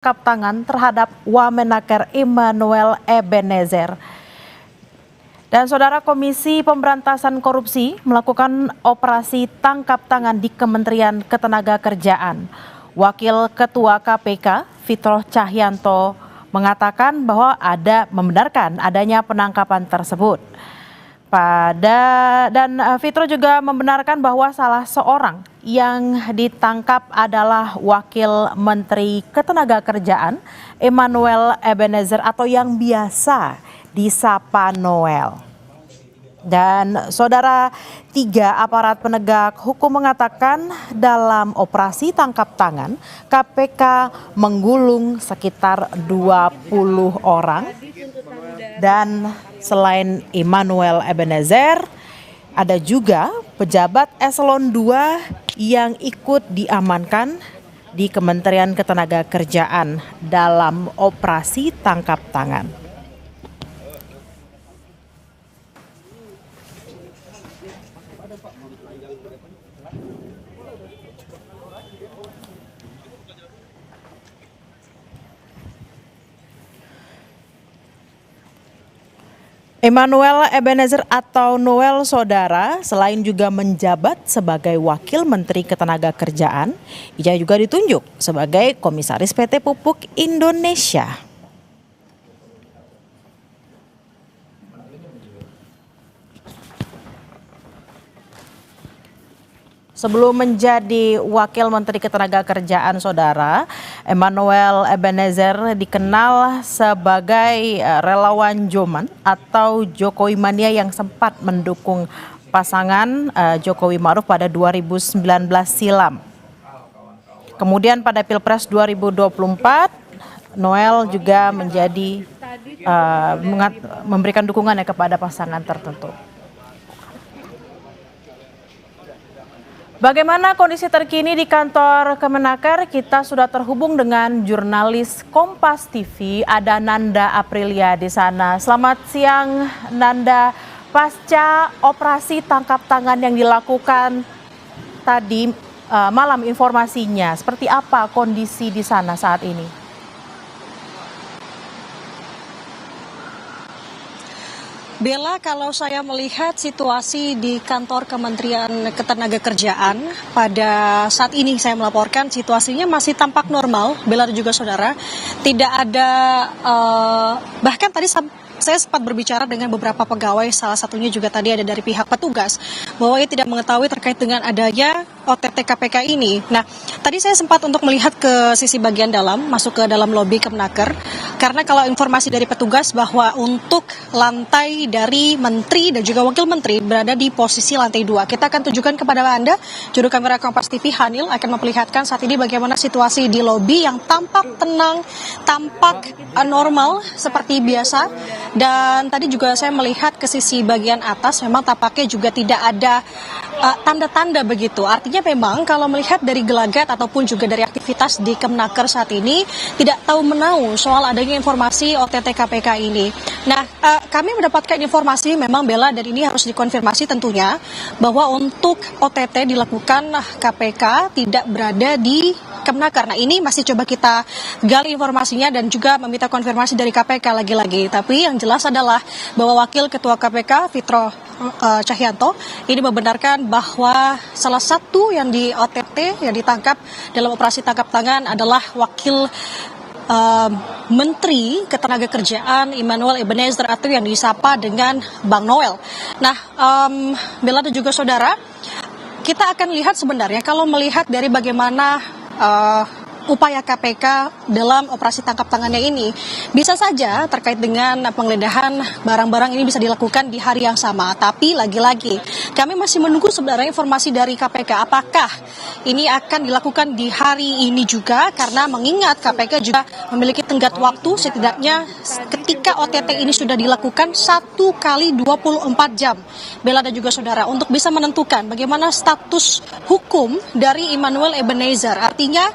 tangkap tangan terhadap Wamenaker Immanuel Ebenezer. Dan Saudara, Komisi Pemberantasan Korupsi melakukan operasi tangkap tangan di Kementerian Ketenagakerjaan. Wakil Ketua KPK, Fitro Cahyanto, mengatakan bahwa membenarkan adanya penangkapan tersebut. Fitro juga membenarkan bahwa salah seorang yang ditangkap adalah Wakil Menteri Ketenagakerjaan Immanuel Ebenezer atau yang biasa disapa Noel. Dan Saudara, 3 aparat penegak hukum mengatakan dalam operasi tangkap tangan KPK menggulung sekitar 20 orang. Dan selain Immanuel Ebenezer, ada juga pejabat eselon 2 yang ikut diamankan di Kementerian Ketenagakerjaan dalam operasi tangkap tangan. Immanuel Ebenezer atau Noel, Saudara, selain juga menjabat sebagai Wakil Menteri Ketenagakerjaan, ia juga ditunjuk sebagai Komisaris PT Pupuk Indonesia. Sebelum menjadi Wakil Menteri Ketenagakerjaan, Saudara, Immanuel Ebenezer dikenal sebagai relawan Joman atau Jokowi Mania yang sempat mendukung pasangan Jokowi Ma'ruf pada 2019 silam. Kemudian pada Pilpres 2024, Noel juga memberikan dukungannya kepada pasangan tertentu. Bagaimana kondisi terkini di kantor Kemenaker? Kita sudah terhubung dengan jurnalis Kompas TV, ada Nanda Aprilia di sana. Selamat siang, Nanda. Pasca operasi tangkap tangan yang dilakukan tadi malam, informasinya seperti apa kondisi di sana saat ini? Bella, kalau saya melihat situasi di kantor Kementerian Ketenagakerjaan pada saat ini saya melaporkan situasinya masih tampak normal, Bella dan juga saudara. Tidak ada, bahkan tadi saya sempat berbicara dengan beberapa pegawai, salah satunya juga tadi ada dari pihak petugas, bahwa ia tidak mengetahui terkait dengan adanya OTT KPK ini. Nah, tadi saya sempat untuk melihat ke sisi bagian dalam, masuk ke dalam lobi Kemenaker, karena kalau informasi dari petugas bahwa untuk lantai dari menteri dan juga wakil menteri berada di posisi lantai 2. Kita akan tunjukkan kepada Anda, juru kamera Kompas TV Hanil akan memperlihatkan saat ini bagaimana situasi di lobi yang tampak tenang, tampak normal seperti biasa. Dan tadi juga saya melihat ke sisi bagian atas memang tampaknya juga tidak ada tanda-tanda begitu. Artinya memang kalau melihat dari gelagat ataupun juga dari aktivitas di Kemenaker saat ini tidak tahu menau soal adanya informasi OTT KPK ini. Nah, kami mendapatkan informasi memang Bella, dan ini harus dikonfirmasi tentunya, bahwa untuk OTT dilakukan KPK tidak berada di Kemenaker. Nah, ini masih coba kita gali informasinya dan juga meminta konfirmasi dari KPK lagi-lagi. Tapi yang jelas adalah bahwa Wakil Ketua KPK Fitro Cahyanto ini membenarkan bahwa salah satu yang di OTT yang ditangkap dalam operasi tangkap tangan adalah Wakil Menteri Ketenagakerjaan Immanuel Ebenezer atau yang disapa dengan Bang Noel. Nah, Bella dan juga saudara, kita akan lihat sebenarnya kalau melihat dari bagaimana upaya KPK dalam operasi tangkap tangannya ini, bisa saja terkait dengan penggeledahan barang-barang ini bisa dilakukan di hari yang sama. Tapi lagi-lagi kami masih menunggu sebenarnya informasi dari KPK apakah ini akan dilakukan di hari ini juga, karena mengingat KPK juga memiliki tenggat waktu setidaknya ketika OTT ini sudah dilakukan 1 kali 24 jam, Bella dan juga saudara, untuk bisa menentukan bagaimana status hukum dari Immanuel Ebenezer. Artinya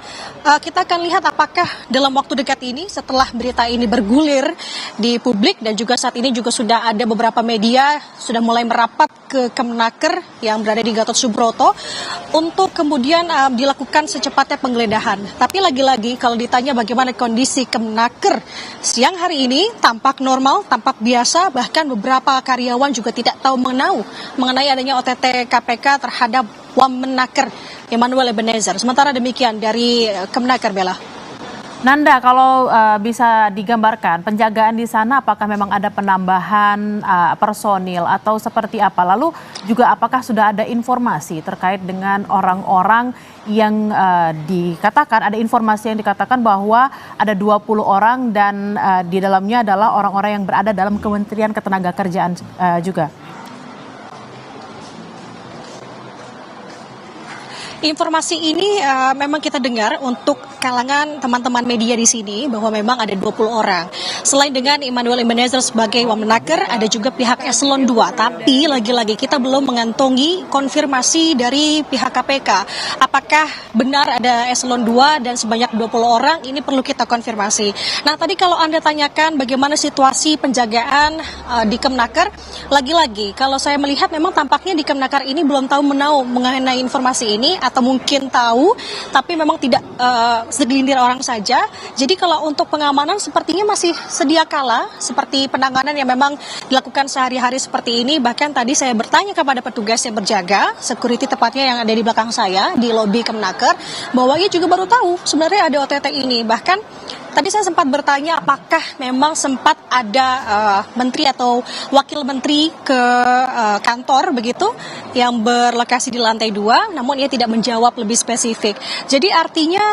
kita akan lihat apakah dalam waktu dekat ini setelah berita ini bergulir di publik dan juga saat ini juga sudah ada beberapa media sudah mulai merapat ke Kemenaker yang berada di Gatot Subroto untuk kemudian dilakukan secepatnya penggeledahan. Tapi lagi-lagi kalau ditanya bagaimana kondisi Kemenaker siang hari ini, tampak normal, tampak biasa, bahkan beberapa karyawan juga tidak tahu mengenai adanya OTT KPK terhadap Wamenaker Immanuel Ebenezer. Sementara demikian dari Kemenaker, Bella. Nanda, kalau bisa digambarkan penjagaan di sana apakah memang ada penambahan personil atau seperti apa? Lalu juga apakah sudah ada informasi terkait dengan orang-orang yang dikatakan, ada informasi yang dikatakan bahwa ada 20 orang dan di dalamnya adalah orang-orang yang berada dalam Kementerian Ketenagakerjaan juga? Informasi ini memang kita dengar untuk kalangan teman-teman media di sini bahwa memang ada 20 orang. Selain dengan Immanuel Ebenezer sebagai Wamenaker, ada juga pihak Eselon 2. Tapi lagi-lagi kita belum mengantongi konfirmasi dari pihak KPK. Apakah benar ada Eselon 2 dan sebanyak 20 orang? Ini perlu kita konfirmasi. Nah, tadi kalau Anda tanyakan bagaimana situasi penjagaan di Kemenaker, lagi-lagi kalau saya melihat memang tampaknya di Kemenaker ini belum tahu mengenai informasi ini, atau mungkin tahu tapi memang tidak segelintir orang saja. Jadi kalau untuk pengamanan sepertinya masih sedia kala seperti penanganan yang memang dilakukan sehari-hari seperti ini. Bahkan tadi saya bertanya kepada petugas yang berjaga, security tepatnya yang ada di belakang saya di lobi Kemenaker, bahwa ia juga baru tahu sebenarnya ada OTT ini. Bahkan tadi saya sempat bertanya apakah memang sempat ada menteri atau wakil menteri ke kantor begitu yang berlokasi di lantai 2, namun ia tidak menjawab lebih spesifik. Jadi artinya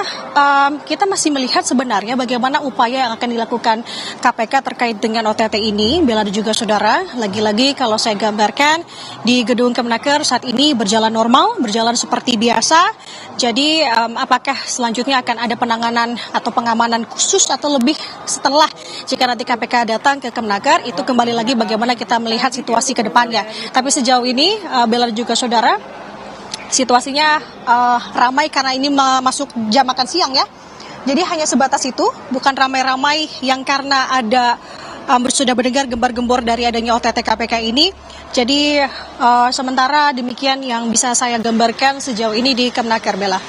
kita masih melihat sebenarnya bagaimana upaya yang akan dilakukan KPK terkait dengan OTT ini. Bella dan juga saudara, lagi-lagi kalau saya gambarkan di gedung Kemenaker saat ini berjalan normal, berjalan seperti biasa. Jadi apakah selanjutnya akan ada penanganan atau pengamanan khusus atau lebih setelah jika nanti KPK datang ke Kemenaker, itu kembali lagi bagaimana kita melihat situasi ke depannya. Tapi sejauh ini Bella dan juga saudara, situasinya ramai karena ini masuk jam makan siang ya. Jadi hanya sebatas itu, bukan ramai-ramai yang karena ada sudah mendengar gembar-gembor dari adanya OTT KPK ini. Jadi sementara demikian yang bisa saya gambarkan sejauh ini di Kemenaker, Bella.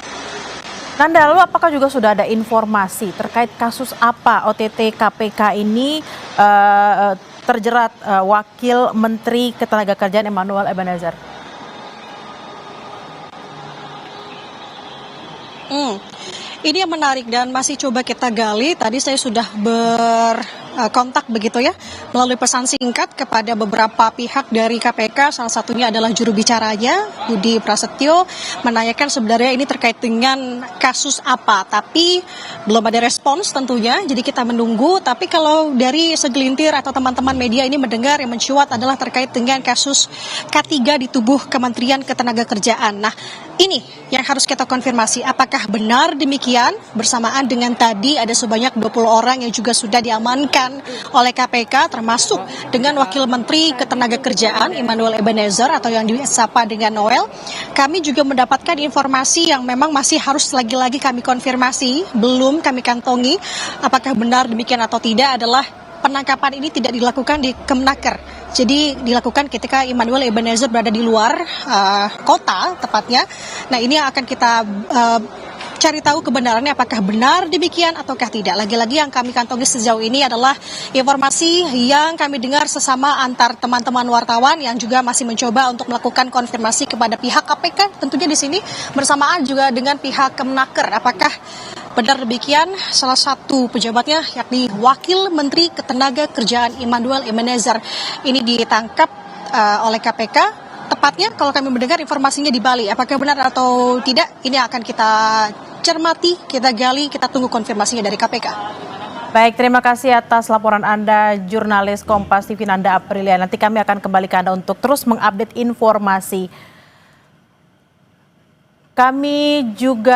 Nanda, lalu apakah juga sudah ada informasi terkait kasus apa OTT KPK ini terjerat Wakil Menteri Ketenagakerjaan Immanuel Ebenezer? Ini yang menarik dan masih coba kita gali. Tadi saya sudah berkontak begitu ya melalui pesan singkat kepada beberapa pihak dari KPK. Salah satunya adalah juru bicaranya Budi Prasetyo, menanyakan sebenarnya ini terkait dengan kasus apa. Tapi belum ada respons tentunya, jadi kita menunggu. Tapi kalau dari segelintir atau teman-teman media ini mendengar yang mencuat adalah terkait dengan kasus K3 di tubuh Kementerian Ketenagakerjaan. Nah, ini yang harus kita konfirmasi, apakah benar demikian bersamaan dengan tadi ada sebanyak 20 orang yang juga sudah diamankan oleh KPK, termasuk dengan Wakil Menteri Ketenagakerjaan Immanuel Ebenezer atau yang disapa dengan Noel. Kami juga mendapatkan informasi yang memang masih harus lagi-lagi kami konfirmasi, belum kami kantongi apakah benar demikian atau tidak, adalah penangkapan ini tidak dilakukan di Kemenaker. Jadi dilakukan ketika Immanuel Ebenezer berada di luar kota tepatnya. Nah, ini yang akan kita cari tahu kebenarannya apakah benar demikian ataukah tidak. Lagi-lagi yang kami kantongi sejauh ini adalah informasi yang kami dengar sesama antar teman-teman wartawan yang juga masih mencoba untuk melakukan konfirmasi kepada pihak KPK. Tentunya di sini bersamaan juga dengan pihak Kemenaker. Apakah benar demikian? Salah satu pejabatnya yakni Wakil Menteri Ketenagakerjaan Immanuel Ebenezer ini ditangkap oleh KPK. Tepatnya kalau kami mendengar informasinya di Bali. Apakah benar atau tidak? Ini akan kita cermati, kita gali, kita tunggu konfirmasinya dari KPK. Baik, terima kasih atas laporan Anda, jurnalis Kompas TV Nanda Aprilia. Nanti kami akan kembali ke Anda untuk terus mengupdate informasi. Kami juga